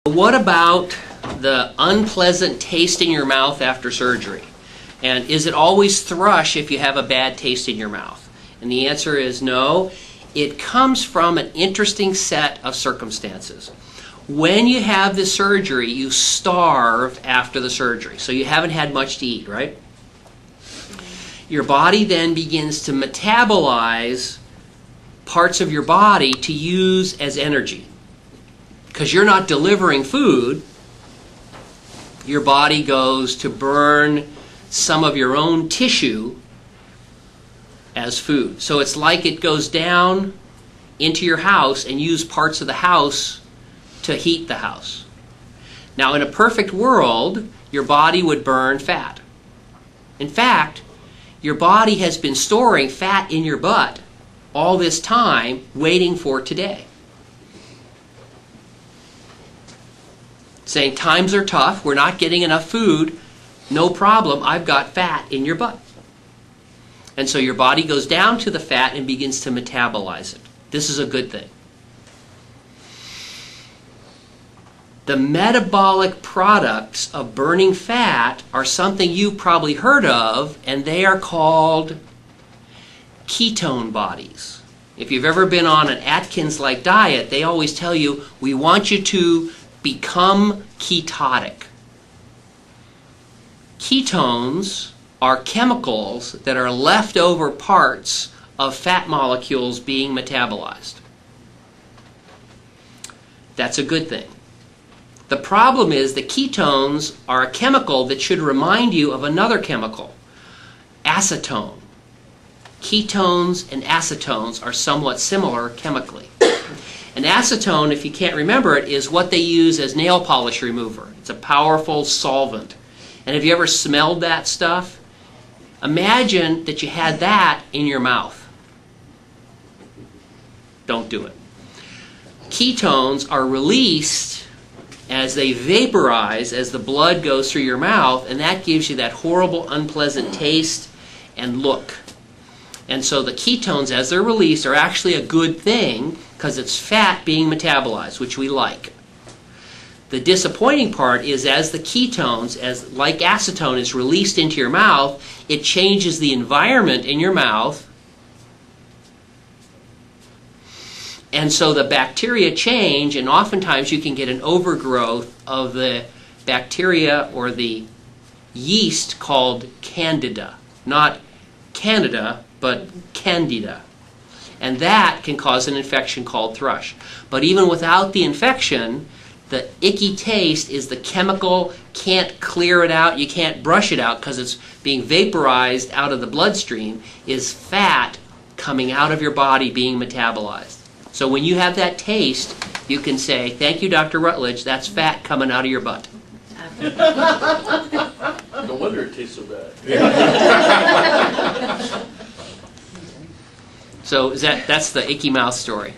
What about the unpleasant taste in your mouth after surgery? And is it always thrush if you have a bad taste in your mouth? And the answer is no. It comes from an interesting set of circumstances. When you have the surgery, you starve after the surgery. So you haven't had much to eat, right? Your body then begins to metabolize parts of your body to use as energy. Because you're not delivering food, your body goes to burn some of your own tissue as food. So it's like it goes down into your house and use parts of the house to heat the house. Now, in a perfect world, your body would burn fat. In fact, your body has been storing fat in your butt all this time, waiting for today. Saying times are tough, we're not getting enough food, no problem, I've got fat in your butt. And so your body goes down to the fat and begins to metabolize it. This is a good thing. The metabolic products of burning fat are something you've probably heard of, and they are called ketone bodies. If you've ever been on an Atkins-like diet, they always tell you, we want you to become ketotic. Ketones are chemicals that are leftover parts of fat molecules being metabolized. That's a good thing. The problem is that ketones are a chemical that should remind you of another chemical, acetone. Ketones and acetones are somewhat similar chemically. And acetone, if you can't remember it, is what they use as nail polish remover. It's a powerful solvent. And have you ever smelled that stuff? Imagine that you had that in your mouth. Don't do it. Ketones are released as they vaporize as the blood goes through your mouth, and that gives you that horrible, unpleasant taste and look. And so the ketones, as they're released, are actually a good thing because it's fat being metabolized, which we like. The disappointing part is as the ketones, like acetone, is released into your mouth, it changes the environment in your mouth. And so the bacteria change, and oftentimes you can get an overgrowth of the bacteria or the yeast called Candida. Not Canada, but Candida. And that can cause an infection called thrush. But even without the infection, the icky taste is the chemical, can't clear it out, you can't brush it out because it's being vaporized out of the bloodstream, is fat coming out of your body being metabolized. So when you have that taste, you can say, thank you, Dr. Rutledge, that's fat coming out of your butt. No wonder it tastes so bad. So that's the icky mouth story.